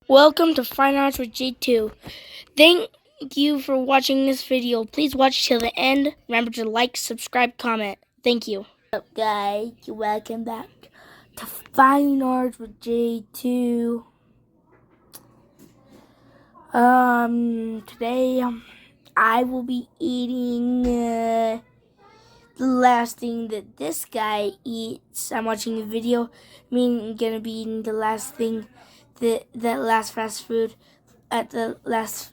Welcome to Fine Arts with J2. Thank you for watching this video. Please watch till the end. Remember to like, subscribe, comment. Thank you. What's up, guys? Welcome back to Fine Arts with J2. Today I will be eating the last thing that this guy eats. I'm watching a video. I'm gonna be eating the last thing that last fast food at the last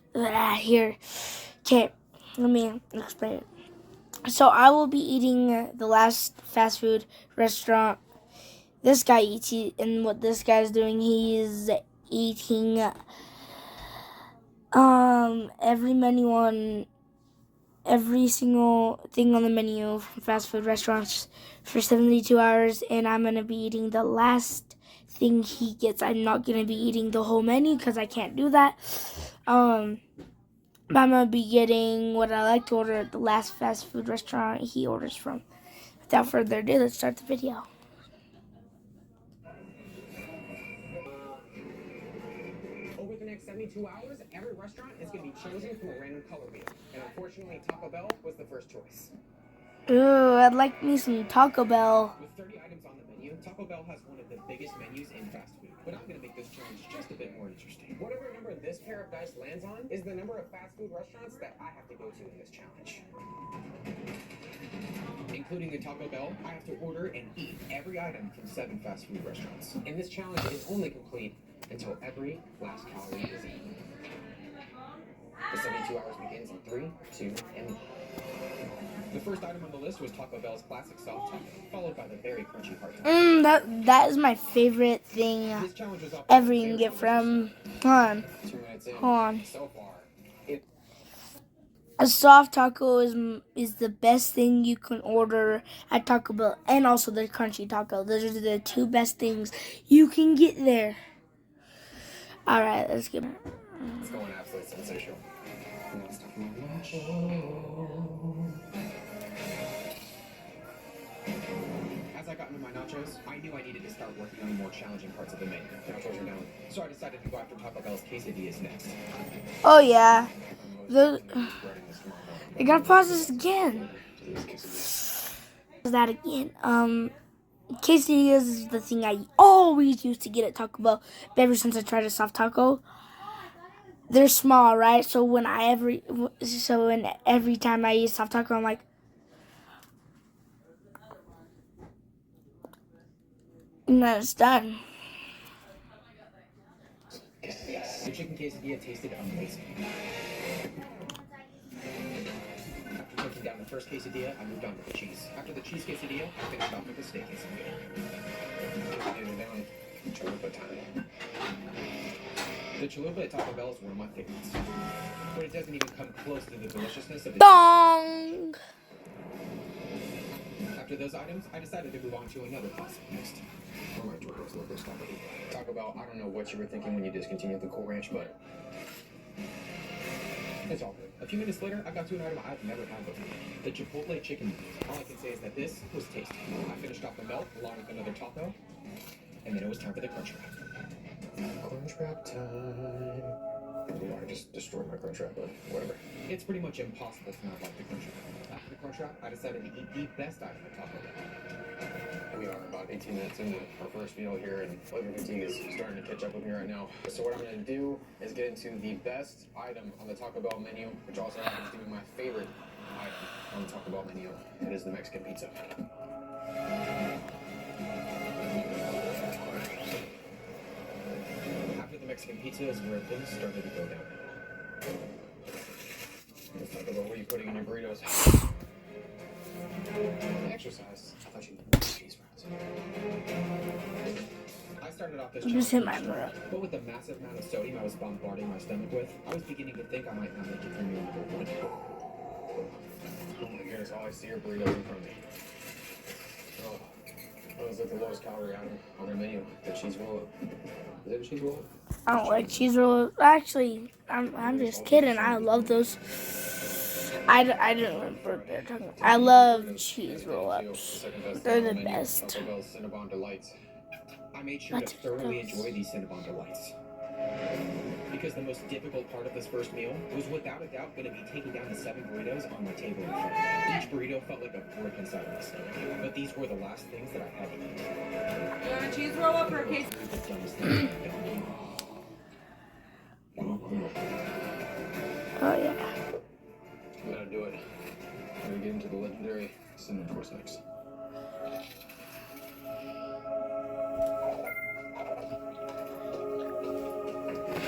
here. Okay, let me explain it. So I will be eating the last fast food restaurant this guy eats. And what this guy is doing, he is eating every menu on every single thing on the menu from fast food restaurants for 72 hours, and I'm gonna be eating the last thing he gets. I'm not gonna be eating the whole menu because I can't do that. I'm gonna be getting what I like to order at the last fast food restaurant he orders from. Without further ado, let's start the video. Over the next 72 hours, every restaurant is going to be chosen from a random color wheel. And unfortunately, Taco Bell was the first choice. Ooh, I'd like me some Taco Bell. With 30 items on the menu, Taco Bell has one of the biggest menus in fast food. But I'm going to make this challenge just a bit more interesting. Whatever number this pair of dice lands on is the number of fast food restaurants that I have to go to in this challenge. Including the Taco Bell, I have to order and eat every item from 7 fast food restaurants. And this challenge is only complete until every last calorie is eaten. The 72 hours begins in 3, 2, and the first item on the list was Taco Bell's classic soft taco, followed by the very crunchy hard taco. That is my favorite thing ever you can get from. Hold on. So far, A soft taco is the best thing you can order at Taco Bell, and also the crunchy taco. Those are the two best things you can get there. All right, let's get. It's going absolutely sensational. As I got into my nachos, I knew I needed to start working on the more challenging parts of the menu. Nachos are down, so I decided to go after Taco Bell's quesadillas next. Oh yeah, I gotta pause this again. That again. Quesadillas is the thing I always used to get at Taco Bell. But ever since I tried a soft taco, they're small, right? So when every time I eat soft taco, I'm like, and then it's done. The chicken quesadilla tasted amazing. After cooking down the first quesadilla, I moved on to the cheese. After the cheese quesadilla, I finished off with the steak quesadilla. And then chalupa time. The chalupa at Taco Bell is one of my favorites, but it doesn't even come close to the deliciousness of the Dong! After those items, I decided to move on to another classic next. Or my Doritos Locos Taco. Taco Bell, I don't know what you were thinking when you discontinued the Cool Ranch, but it's all good. A few minutes later, I got to an item I've never had before. The Chipotle chicken wings. All I can say is that this was tasty. I finished off the melt along with another taco, and then it was time for the crunch wrap. Crunch wrap time. I just destroyed my crunch wrap, but whatever. It's pretty much impossible to not like the crunch wrap. After the crunch wrap, I decided to eat the best item at Taco Bell. We are about 18 minutes into our first meal here, and flavor fatigue is starting to catch up with me right now. So what I'm going to do is get into the best item on the Taco Bell menu, which also happens to be my favorite item on the Taco Bell menu. It is the Mexican pizza. After the Mexican pizza is where things started to go down. Taco Bell, what are you putting in your burritos? Exercise. I thought you meant cheese fries. I started off this challenge, but with the massive amount of sodium I was bombarding my stomach with, I was beginning to think I might not make it through meal number 1. Oh my goodness, all I see are burritos in front of me. Oh, that was like the lowest calorie item on their menu. The cheese roll-up. Is it a cheese roll-up? I don't like cheese rolls. Actually, I'm just kidding. I love those. I don't remember what they're talking about. I love cheese roll-ups. They're the best. Taco Bell's Cinnabon Delights. I made sure to thoroughly enjoy these Cinnabon Delights. because the most difficult part of this first meal was without a doubt going to be taking down the 7 burritos on my table in front of me. Each burrito felt like a brick inside of my stomach, but these were the last things that I had to eat. You want a cheese roll up or a case? The dumbest thing I've done. Oh yeah. Gotta do it. Gotta get into the legendary cinnamon twist mix.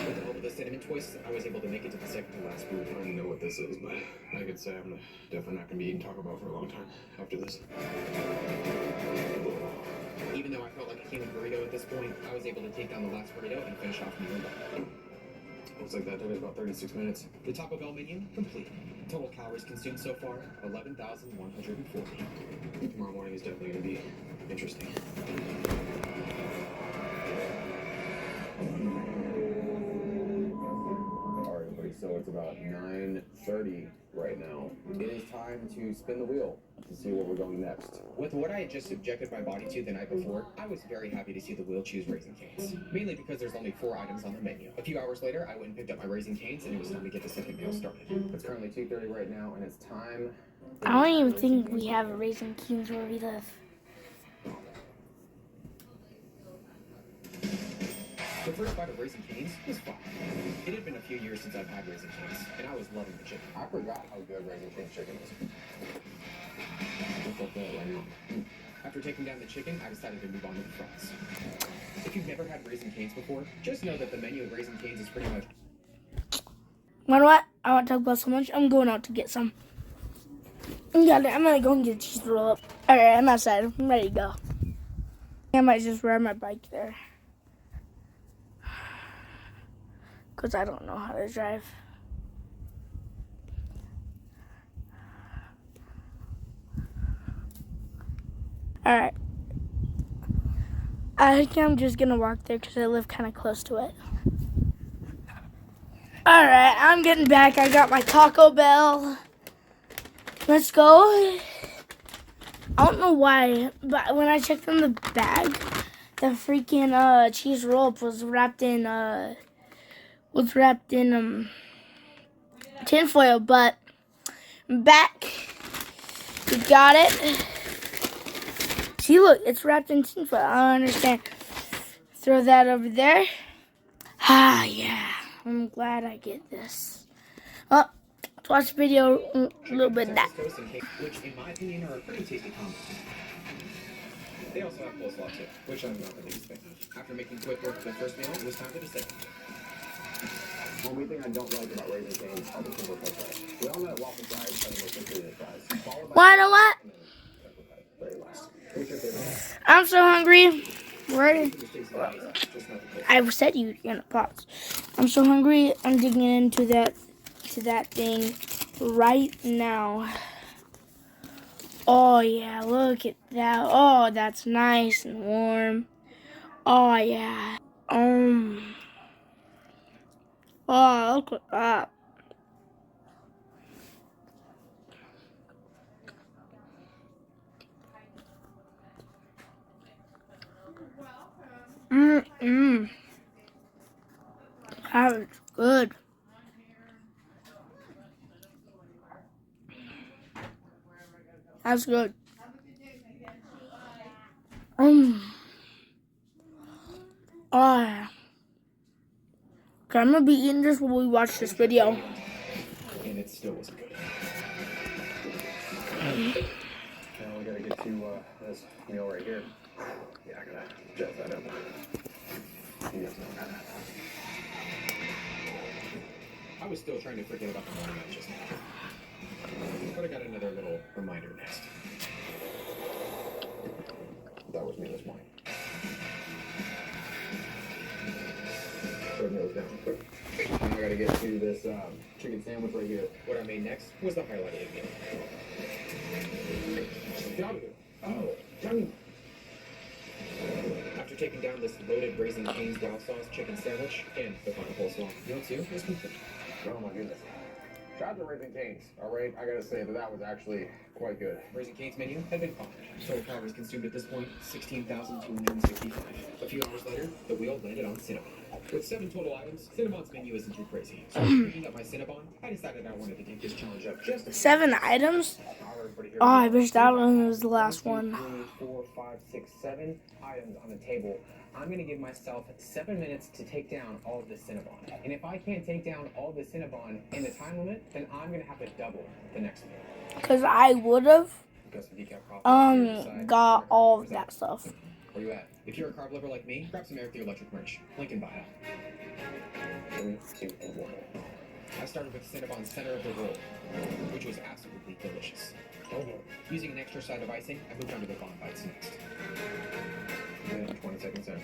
With the help of the cinnamon twist, I was able to make it to the second to last I burrito. don't know what this is, but I could say I'm definitely not gonna be eating Taco Bell for a long time after this. Even though I felt like a human burrito at this point, I was able to take down the last burrito and finish off meal one. Looks like that took us about 36 minutes. The Taco Bell menu complete. Total calories consumed so far 11,140. Tomorrow morning is definitely gonna be interesting. Alright, everybody, so it's about 9:30 right now. It is time to spin the wheel to see where we're going next. With what I had just subjected my body to the night before, I was very happy to see the wheel choose Raising Cane's. Mainly because there's only 4 items on the menu. A few hours later, I went and picked up my Raising Cane's and it was time to get the second meal started. It's currently 2:30 right now, and it's time. I don't even think we have a Raising Cane's where we live. The first bite of Raising Cane's was fine. It had been a few years since I've had Raising Cane's, and I was loving the chicken. I forgot how good Raising Cane's chicken is. Look at that right now. After taking down the chicken, I decided to move on to the fries. If you've never had Raising Cane's before, just know that the menu of Raising Cane's is pretty much... You know what? I want to talk about so much. I'm going out to get some. I'm gonna go and get a cheese roll up. Alright, I'm outside. I'm ready to go. I might just ride my bike there. Because I don't know how to drive. Alright. I think I'm just going to walk there because I live kind of close to it. Alright, I'm getting back. I got my Taco Bell. Let's go. I don't know why, but when I checked in the bag, the freaking cheese roll-up was wrapped in tinfoil, but I'm back. We got it. See, look, it's wrapped in tinfoil. I don't understand. Throw that over there. Ah, yeah. I'm glad I get this. Well, let's watch the video a little bit of that. Texas toast and cake, which in my opinion are a pretty tasty combo. They also have coleslaw too, which I'm not the biggest fan of. After making quick work of the first meal, it was time for the second meal. Only thing I don't like about Raising Cane's are the single cut fries. We all know that waffle fries are the most inferior fries. Followed by Well, you know what? very last. What's your favorite? I'm so hungry. Ready? It was tasty amazing, just not the taste. I said you're gonna pause. I'm so hungry. I'm digging into that thing right now. Oh yeah, look at that. Oh, that's nice and warm. Oh yeah. Oh, look at that. That was good. That's good. Oh yeah. Okay, I'm gonna be eating this while we watch this video. And it still wasn't good. Now we gotta get to this meal right here. Yeah, I gotta jazz that up. He doesn't know that. I was still trying to forget about the morning I just had. But I got another little reminder next. That was me this morning. Put those down. Now I gotta get to this chicken sandwich right here. What I made next was the highlight of the meal. Get out of here. Oh, Johnny. After taking down this loaded Raising Cane's wild sauce chicken sandwich and the final coleslaw, meal 2 was complete. Oh my goodness. Shout out to Raising Cane's, alright? I gotta say that was actually quite good. Raising Cane's menu had been conquered. Total calories consumed at this point, 16,265. A few hours later, the wheel landed on cinnamon. With 7 total items, Cinnabon's menu isn't too crazy. So picking up my Cinnabon, I decided I wanted to take this challenge up just a 7 items? Oh, I wish that one was the last one. 3, 4, 5, 6, 7 items on the table. I'm gonna give myself 7 minutes to take down all of the Cinnabon. And if I can't take down all the Cinnabon in the time limit, then I'm gonna have to double the next meal. Because I would have Because of decaf coffee, got all of that stuff. Where you at? If you're a carb lover like me, grab some Eric the Electric merch. Link in bio. 3, 2, and 1. I started with Cinnabon's center of the roll, which was absolutely delicious. Using an extra side of icing, I moved on to the Bon Bites next. Then 20 seconds in.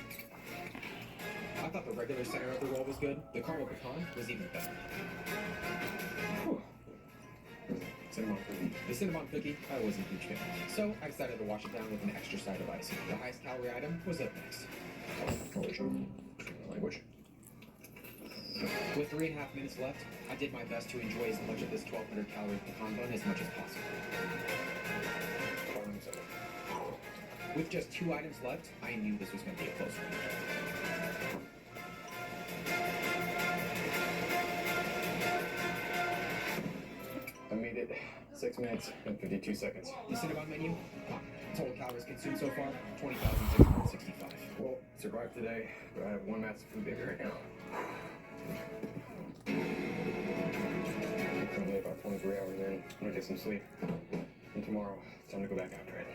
I thought the regular center of the roll was good. The caramel pecan was even better. Whew. Cinnamon cookie. The Cinnabon cookie, I wasn't a huge fan. So I decided to wash it down with an extra side of icing. The highest calorie item was up next. Language. With 3.5 minutes left, I did my best to enjoy as much of this 1,200 calorie pecan bun as much as possible. With just 2 items left, I knew this was going to be a close one. I made it 6 minutes and 52 seconds. The Cinnabon menu, total calories consumed so far, 20,665. Well, survived today, but I have one massive food baby right now. Currently about 23 hours in. I'm gonna get some sleep. And tomorrow, it's time to go back after it.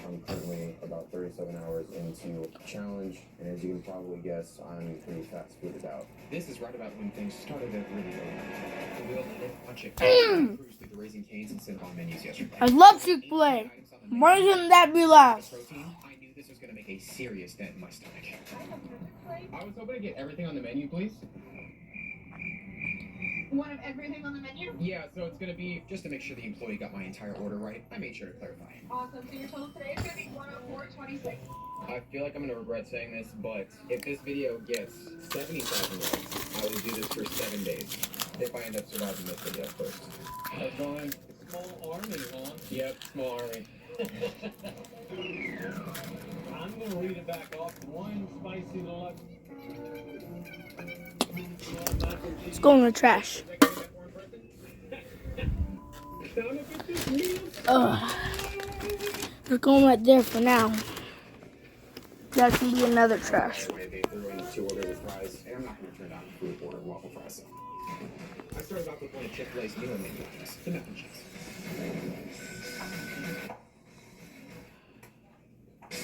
I'm currently about 37 hours into the challenge, and as you can probably guess, I'm pretty fast fooded out. This is right about when things started to really go down. The wheel landed on Chick-fil-A cruised through the Raising Cane's and Cinnabon menus yesterday. I love Chick-fil-A. Why couldn't that be last? Protein, I knew this was going to make a serious dent in my stomach. I was hoping to get everything on the menu, please. One of everything on the menu? Yeah, so it's going to be, just to make sure the employee got my entire order right, I made sure to clarify. Awesome. So your total today is going to be 104.26. I feel like I'm gonna regret saying this, but if this video gets 70,000 likes, I will do this for 7 days. If I end up surviving this video first. How's going? Small army, huh? Yep, small army. I'm gonna read it back off. 1 spicy deluxe. Let's go in the trash. Ugh. We're going right there for now. That can be another trash. Anyway, they threw in 2 orders of fries, and I'm not gonna turn down food order of waffle fries. I started off with one of Chick-fil-A's newer menu items, the mac and cheese.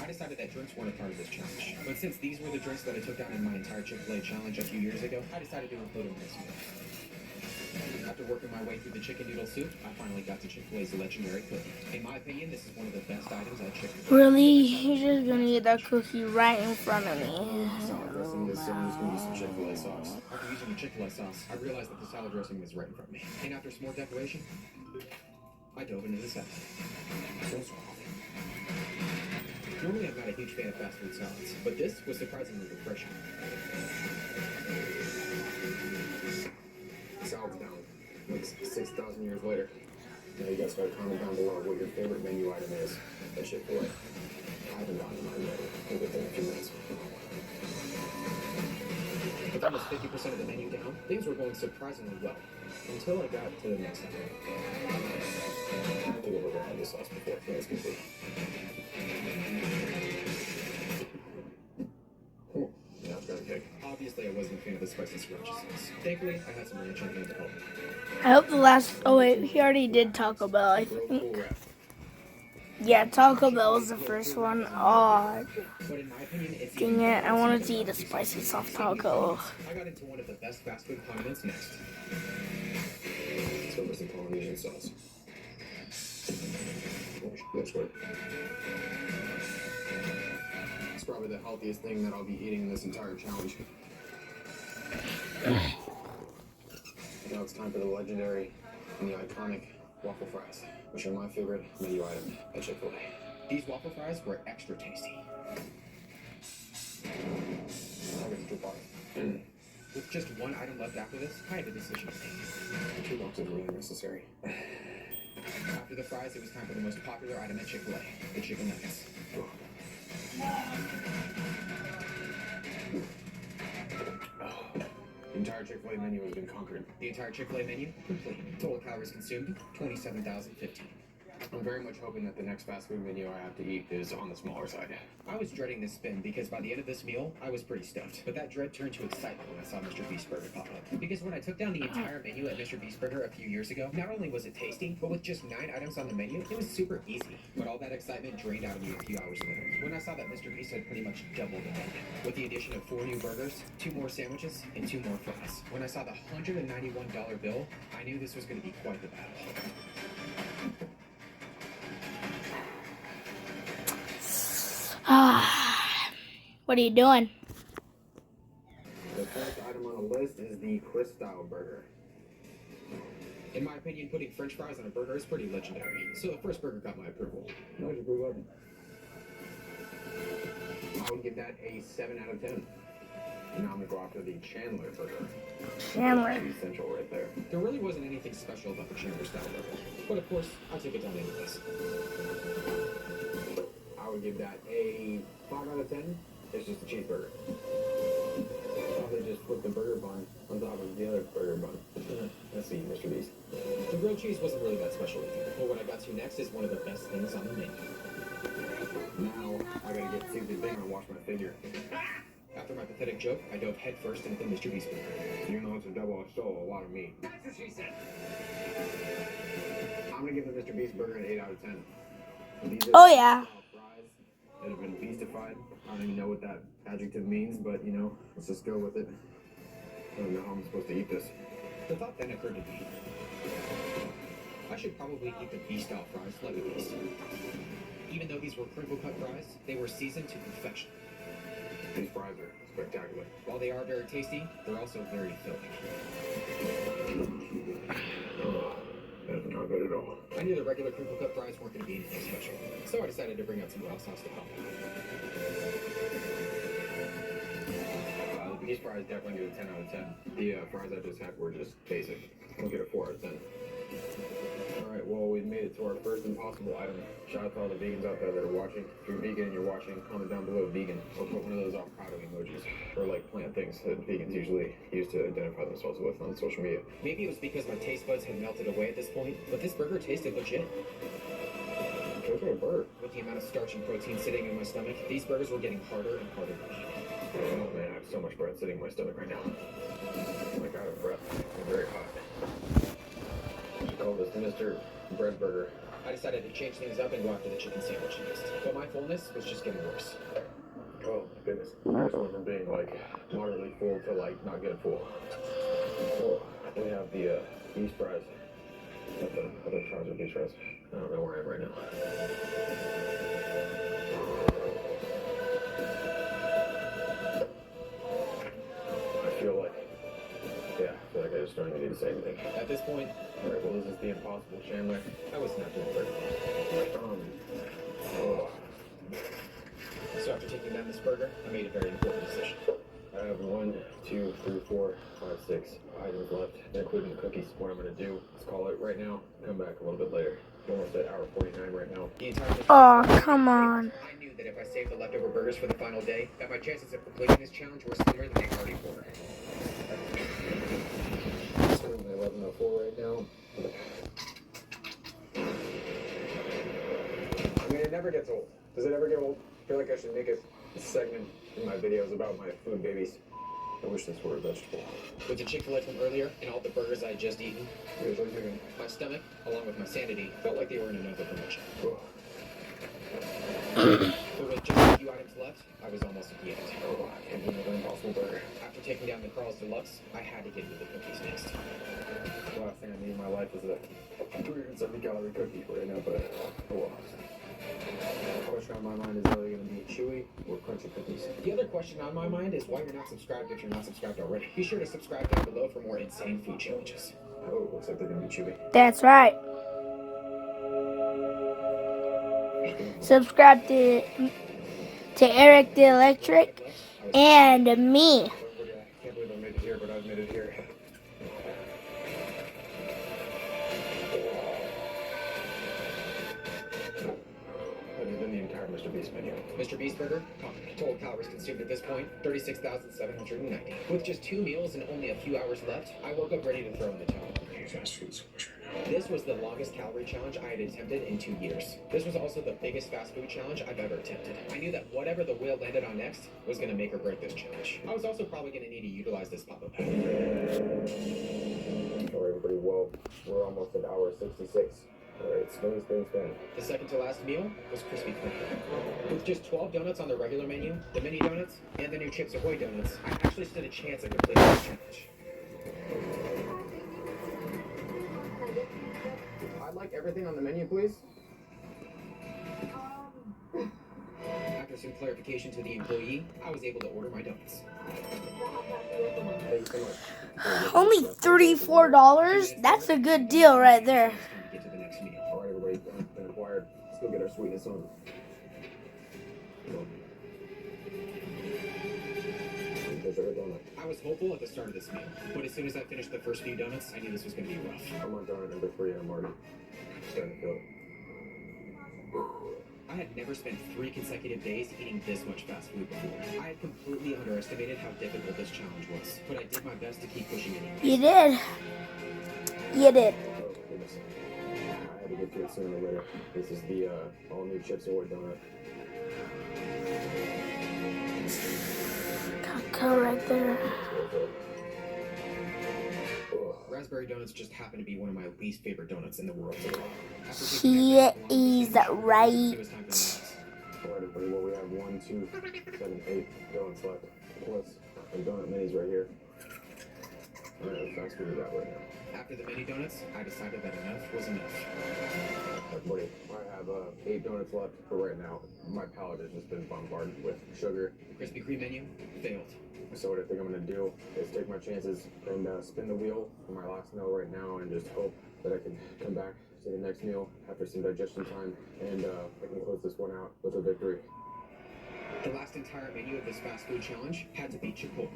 I decided that drinks weren't a part of this challenge, but since these were the drinks that I took down in my entire Chick-fil-A challenge a few years ago, I decided to include them in this one. After working my way through the chicken noodle soup, I finally got to Chick-fil-A's legendary cookie. In my opinion, this is one of the best items at Chick-fil-A. Really? You're just gonna eat that cookie right in front of me. Salad dressing, this I'm just gonna use some Chick-fil-A sauce. After using the Chick-fil-A sauce, I realized that the salad dressing was right in front of me. And after some more decoration, I dove into the salad. So suave. Normally, I'm not a huge fan of fast food salads, but this was surprisingly refreshing. Salad's down. Like 6,000 years later. Now you guys gotta comment down below what your favorite menu item is at Chick-fil-A. I haven't gotten to mine yet. I'll get there in a few minutes. With almost 50% of the menu down, things were going surprisingly well. Until I got to the next item. I think I've ever had this sauce before. Yeah, it's complete. Yeah, I've got a kick. Obviously, I wasn't a fan of the spicy sriracha sauce. Thankfully, I had some ranch on hand to help. I hope the last. Oh wait, he already did Taco Bell, I Real think. cool wrap. Yeah, Taco Bell was the first one. Oh, But in my opinion, it's dang it! I wanted to eat a spicy soft taco. I got into one of the best fast food condiments next. So it's a Polynesian sauce. Looks good. It's probably the healthiest thing that I'll be eating in this entire challenge. Now it's time for the legendary and the iconic waffle fries, which are my favorite menu item at Chick-fil-A. These waffle fries were extra tasty. I get to drop With just one item left after this, I had a decision to make. 2 lumps is really necessary. After the fries, it was time for the most popular item at Chick-fil-A, the chicken nuggets. Entire Chick-fil-A menu has been conquered. The entire Chick-fil-A menu, complete. Total calories consumed, 27,015. I'm very much hoping that the next fast food menu I have to eat is on the smaller side. I was dreading this spin because by the end of this meal, I was pretty stuffed. But that dread turned to excitement when I saw Mr. Beast Burger pop up. Because when I took down the entire menu at Mr. Beast Burger a few years ago, not only was it tasty, but with just 9 items on the menu, it was super easy. But all that excitement drained out of me a few hours later, when I saw that Mr. Beast had pretty much doubled the menu, with the addition of 4 new burgers, 2 more sandwiches, and 2 more fries. When I saw the $191 bill, I knew this was going to be quite the battle. What are you doing? The first item on the list is the Chris style burger. In my opinion, putting french fries on a burger is pretty legendary. So the first burger got my approval. No, you approve of it. I would give that a 7 out of 10. Now I'm gonna go after the Chandler burger. Chandler. Cheese Central right there. There really wasn't anything special about the Chandler style burger. But of course, I'll take it down anyways. I would give that a 5 out of 10. It's just a cheeseburger. Probably just put the burger bun on top of the other burger bun. Let's see, Mr. Beast. The grilled cheese wasn't really that special either. But what I got to next is one of the best things on the menu. Now I gotta get to the thing and wash my figure. After my pathetic joke, I dove headfirst into the Mr. Beast burger. Even though it's a double, it's still a lot of meat. That's what she said. I'm gonna give the Mr. Beast burger an 8 out of 10. These are Oh, yeah. fries that have been beastified. I don't even know what that adjective means, but you know, let's just go with it. I don't know how I'm supposed to eat this. The thought then occurred to me. I should probably eat the beast-style fries like a beast. Even though these were crinkle-cut fries, they were seasoned to perfection. These fries are spectacular. While they are very tasty, they're also very filling. Oh, that's not good at all. I knew the regular crinkle-cut fries weren't going to be anything special, so I decided to bring out some raw sauce to help. The beast fries definitely get a 10 out of 10. The fries I just had were just basic. I'll get a 4 out of 10. Alright, well, we've made it to our first impossible item. Shout out to all the vegans out there that are watching. If you're vegan and you're watching, comment down below vegan. Or put one of those avocado emojis. Or like plant things that vegans usually use to identify themselves with on social media. Maybe it was because my taste buds had melted away at this point, but this burger tasted legit. It's a burger. With the amount of starch and protein sitting in my stomach, these burgers were getting harder and harder to eat. Oh man, I have so much bread sitting in my stomach right now. I'm like out of breath. I'm very hot. I call this Mr. Bread Burger. I decided to change things up and go after the chicken sandwich next. But my fullness was just getting worse. Oh my goodness. I just went from being like moderately full to like not get full. Oh, we have the beef fries. The other fries are beef fries. I don't know where I am right now. I feel like I just don't even need to say anything. At this point, Alright, well this is the Impossible Chandler. I was not doing very well. Oh. So after taking down this burger, I made a very important decision. I have 1, 2, 3, 4, 5, 6 items left, including the cookies. What I'm gonna do is call it right now, come back a little bit later. We're almost at hour 49 right now. The entire Oh, come on. I knew that if I saved the leftover burgers for the final day, that my chances of completing this challenge were slimmer than they already were. It's currently 11:04 right now. I mean, it never gets old. Does it ever get old? I feel like I should make a segment in my videos about my food babies. I wish this were a vegetable. With the Chick-fil-A from earlier and all the burgers I had just eaten, Usually chicken. my stomach, along with my sanity, felt like they were in another dimension. Oh, But with just a few items left, I was almost at the end. I can't do another Impossible Burger. After taking down the Carl's Deluxe, I had to get into the cookies next. The last thing I need in my life is a 370 calorie cookie right now, but oh well. The question on my mind is are they going to be chewy or crunchy cookies? The other question on my mind is why you're not subscribed if you're not subscribed already. Be sure to subscribe down below for more insane food challenges. Oh, looks like they're going to be chewy. That's right. Subscribe to Eric the Electric and me. I can't believe I made it here, but I've made it here. Other than the entire Mr. Beast menu. Mr. Beast Burger, total calories consumed at this point, 36,790. With just 2 meals and only a few hours left, I woke up ready to throw in the towel. Fast food so much right now. This was the longest calorie challenge I had attempted in 2 years. This was also the biggest fast food challenge I've ever attempted. I knew that whatever the whale landed on next was going to make or break this challenge. I was also probably going to need to utilize this pop-up pack. Alright, everybody, well, we're almost at hour 66. Alright, spin. The second to last meal was Krispy Kreme. With just 12 donuts on the regular menu, the mini donuts, and the new Chips Ahoy donuts, I actually stood a chance at completing this challenge. I'd like everything on the menu, please. After some clarification to the employee, I was able to order my donuts. Thank you so much. Only $34? That's a good deal right there. It's time to get to the next meal. Alright, everybody, donuts been acquired. Let's go get our sweetness on. Come on. There's our donut. I was hopeful at the start of this meal, but as soon as I finished the first few donuts, I knew this was going to be rough. I'm on donut number 3 and I'm already starting to feel it. I had never spent 3 consecutive days eating this much fast food before. I had completely underestimated how difficult this challenge was, but I did my best to keep pushing it anyways. You did. You did. Oh, goodness. I had to get to it sooner or later. This is the all-new Chips Ahoy donut. Cacao right there. Raspberry donuts just happen to be one of my least favorite donuts in the world. After She is right. it was time for the next. Alright, everybody, well, we have 1, 2, 7, 8 donuts left. Plus some donut minis right here. Alright, fast food we got right now. After the mini donuts, I decided that enough was enough. Everybody, I have 8 donuts left, but right now, my palate has just been bombarded with sugar. The Krispy Kreme menu failed. So what I think I'm gonna do is take my chances and spin the wheel for my last meal right now and just hope that I can come back to the next meal after some digestion time and I can close this one out with a victory. The last entire menu of this fast food challenge had to be Chipotle.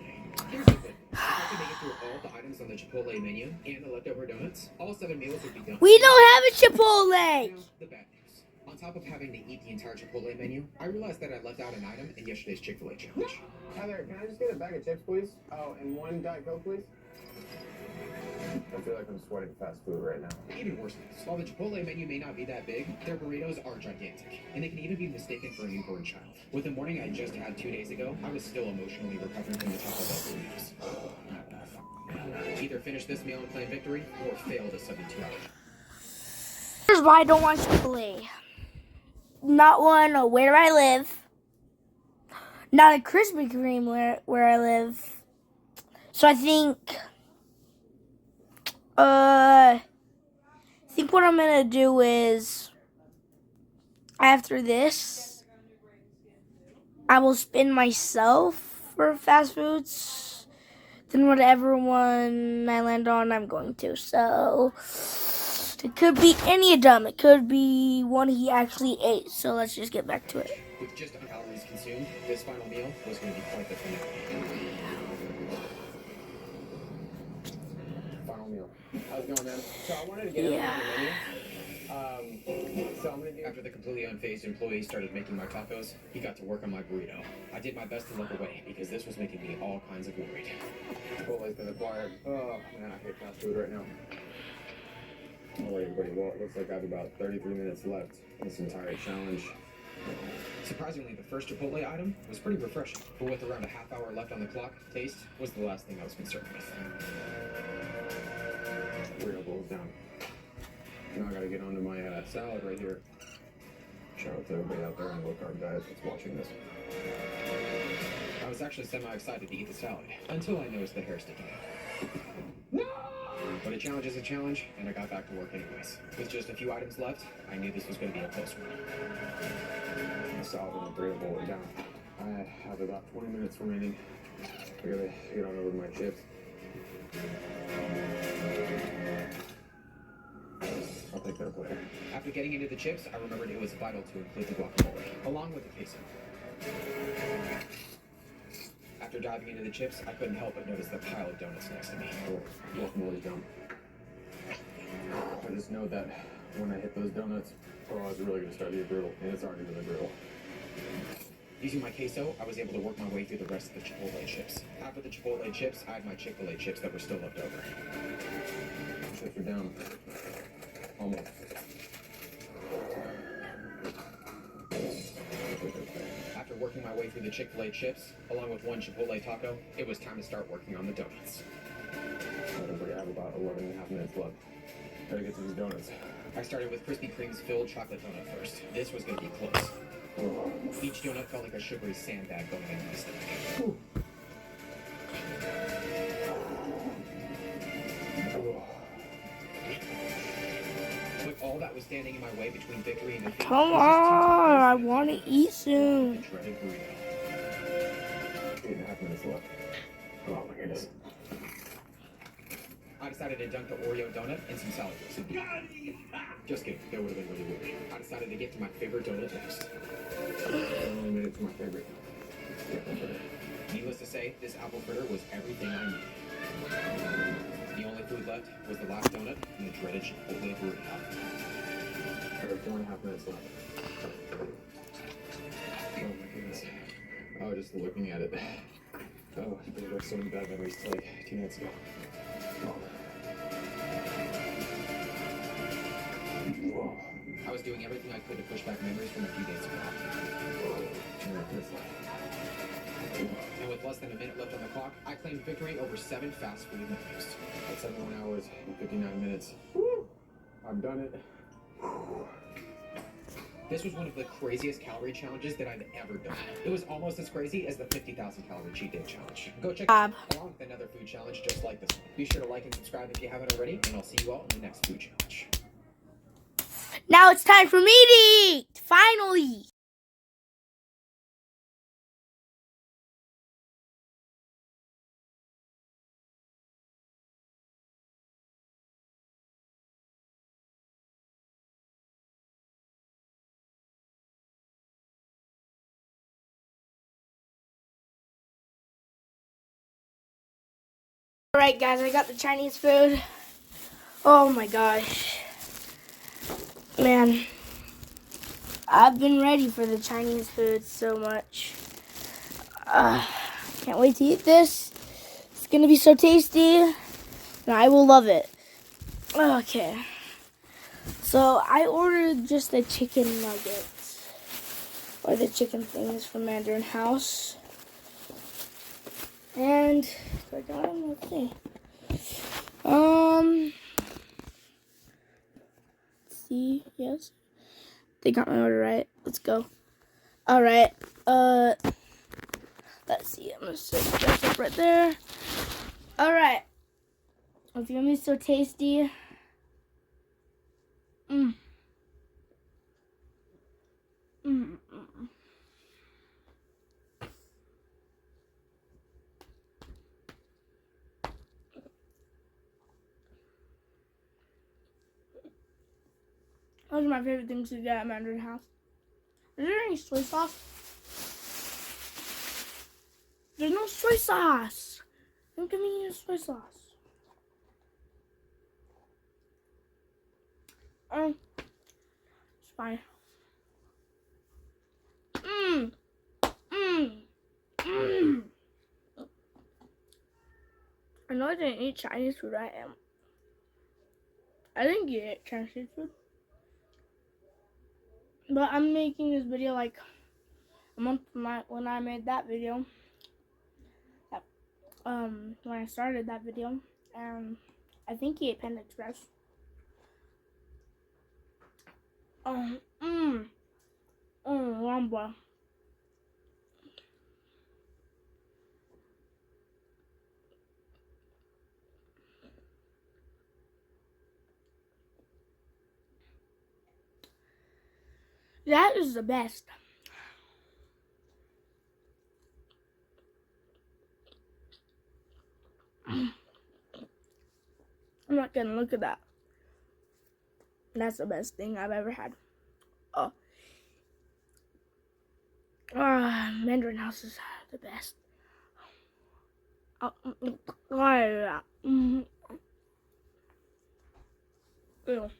Here's the thing. If I could make it through all the items on the Chipotle menu and the leftover donuts, all 7 meals would be done. We don't have a Chipotle. Now, the bad news. On top of having to eat the entire Chipotle menu, I realized that I left out an item in yesterday's Chick-fil-A challenge. Hi there, can I just get a bag of chips, please? Oh, and 1 Diet Coke, please? I feel like I'm sweating fast food right now. Even worse news. While the Chipotle menu may not be that big, their burritos are gigantic, and they can even be mistaken for a newborn child. With the morning I just had 2 days ago, I was still emotionally recovering from the Taco Bell burritos. Either finish this meal and claim victory, or fail the 72 hours. Here's why I don't want Chipotle. Not one where I live. Not a Krispy Kreme where I live. So I think what I'm gonna do is after this I will spin myself for fast foods. Then whatever one I land on, I'm going to. So it could be any of them. It could be one he actually ate. So let's just get back to it. With just calories consumed, this final meal was going to be quite the finale. Final meal. How's it going, man? So I wanted to get everything on the menu. So I'm gonna do. After the completely unfazed employee started making my tacos, he got to work on my burrito. I did my best to look away because this was making me all kinds of worried. Chipotle's been acquired. Oh man, I hate fast food right now. Alright, everybody. Well, it looks like I have about 33 minutes left in this entire challenge. Surprisingly, the first Chipotle item was pretty refreshing, but with around a half hour left on the clock, taste was the last thing I was concerned with. Burrito bowls down. Now I gotta get onto my salad right here. Shout out to everybody out there on the low carb diet that's watching this. I was actually semi-excited to eat the salad, until I noticed the hair sticking out. No! But a challenge is a challenge, and I got back to work anyways. With just a few items left, I knew this was going to be a close one. The salad and the burrito bowl are down. I have about 20 minutes remaining. I gotta get on over to my chips. I'll take that away. After getting into the chips, I remembered it was vital to include the guacamole, along with the queso. After diving into the chips, I couldn't help but notice the pile of donuts next to me. Oh, guacamole's down. I just know that when I hit those donuts, oh, it's really gonna start to get brutal, and it's already really brutal. Using my queso, I was able to work my way through the rest of the Chipotle chips. After the Chipotle chips, I had my Chick-fil-A chips that were still left over. Chips are down. Almost. After working my way through the Chick-fil-A chips, along with one Chipotle taco, it was time to start working on the donuts. I don't forget I have about 11 and a half minutes left. Gotta get to these donuts. I started with Krispy Kreme's filled chocolate donut first. This was gonna be close. Each donut felt like a sugary sandbag going into my stomach. With all that was standing in my way between victory and defeat, Come on, I want to eat soon. the dreaded burrito. 8.5 minutes left. Oh my goodness. I decided to dunk the Oreo donut in some salad dressing. Just kidding, that would have been really weird. I decided to get to my favorite donut next. I only made it to my favorite. Needless to say, this apple fritter was everything I needed. The only food left was the last donut and the dreaded Chipotle burrito. I have 4.5 minutes left. Oh my goodness. Oh, just looking at it. Oh, I brought so many bad memories to like 2 minutes ago. Whoa. I was doing everything I could to push back memories from a few days ago. 2 minutes left. And with less than a minute left on the clock, I claimed victory over 7 fast food menus. At 71 hours and 59 minutes. Woo! I've done it. This was one of the craziest calorie challenges that I've ever done. It was almost as crazy as the 50,000 calorie cheat day challenge. Go check it out, along with another food challenge just like this one. Be sure to like and subscribe if you haven't already, and I'll see you all in the next food challenge. Now it's time for me to eat. Finally. Alright guys, I got the Chinese food. Oh my gosh. Man, I've been ready for the Chinese food so much. Can't wait to eat this. It's gonna be so tasty, and I will love it. Okay. So I ordered just the chicken nuggets, or the chicken things from Mandarin House. And I got them. Let's see. Let's see. Yes, they got my order right. Let's go. All right. Let's see. I'm gonna set that up right there. All right. It's gonna be so tasty. Those are my favorite things to get at Mandarin House. Is there any soy sauce? There's no soy sauce. Don't give me any soy sauce. It's fine. I know I didn't eat Chinese food. I didn't get Chinese food. But I'm making this video like a month from when I made that video. When I started that video, and I think he ate Panda Express. Rumba. That is the best. I'm not gonna look at that. That's the best thing I've ever had. Mandarin House is the best. Ew.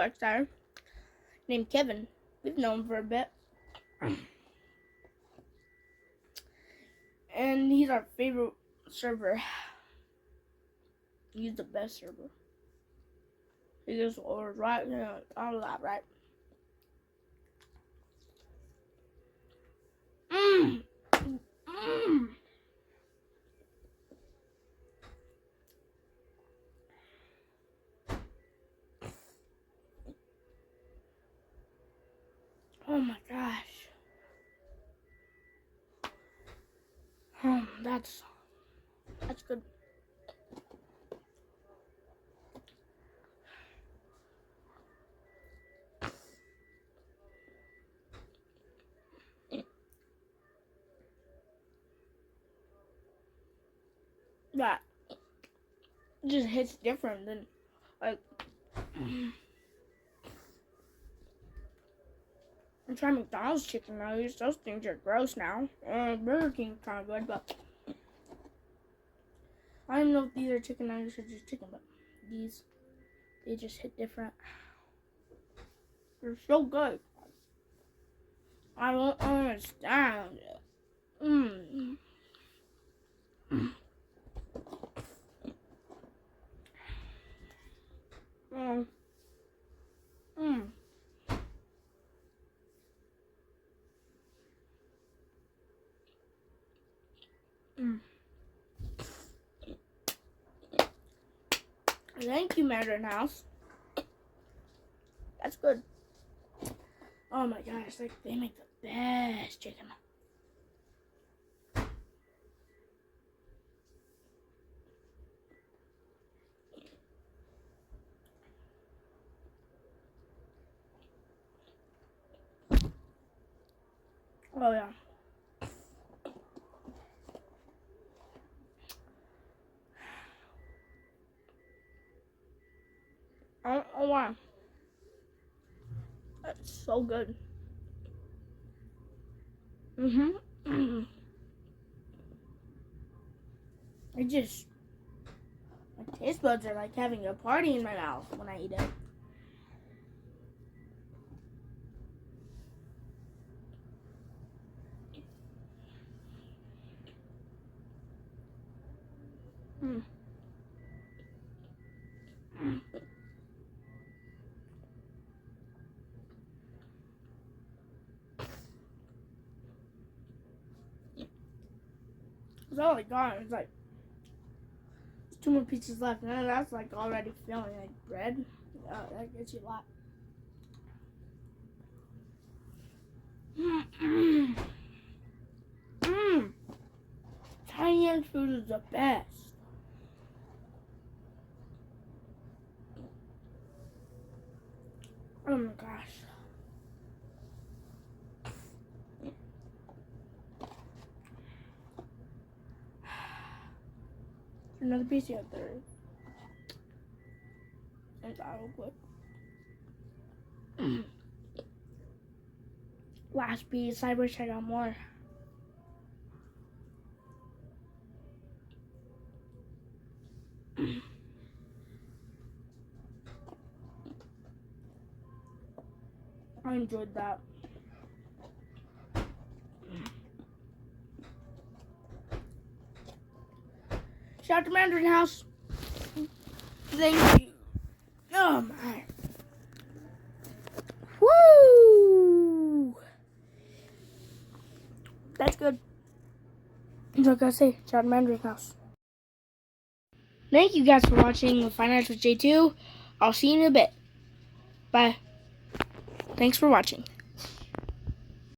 works there named Kevin. We've known him for a bit. And he's our favorite server. He's the best server. He just orders right, all of that, right? Oh my gosh. That's good. That just hits different than like I'm trying McDonald's chicken nuggets. Those things are gross now. Burger King's kind of good, but I don't know if these are chicken nuggets or just chicken, but they just hit different. They're so good. I don't understand it. Thank you, Mandarin House. That's good. Oh my gosh, like they make the best chicken. Oh yeah. I don't know why. That's so good. I just, my taste buds are like having a party in my mouth when I eat it. It's already gone. It's like there's 2 more pieces left, and then that's like already feeling like bread. That gets you a lot. Chinese food is the best. Oh my gosh. Another piece you have there. And that real quick. Last piece. I wish I got more. I enjoyed that. Shout out to Mandarin House. Thank you. Oh my. Woo! That's good. That's what I gotta say. Shout out to Mandarin House. Thank you guys for watching Five Nights with J2. I'll see you in a bit. Bye. Thanks for watching.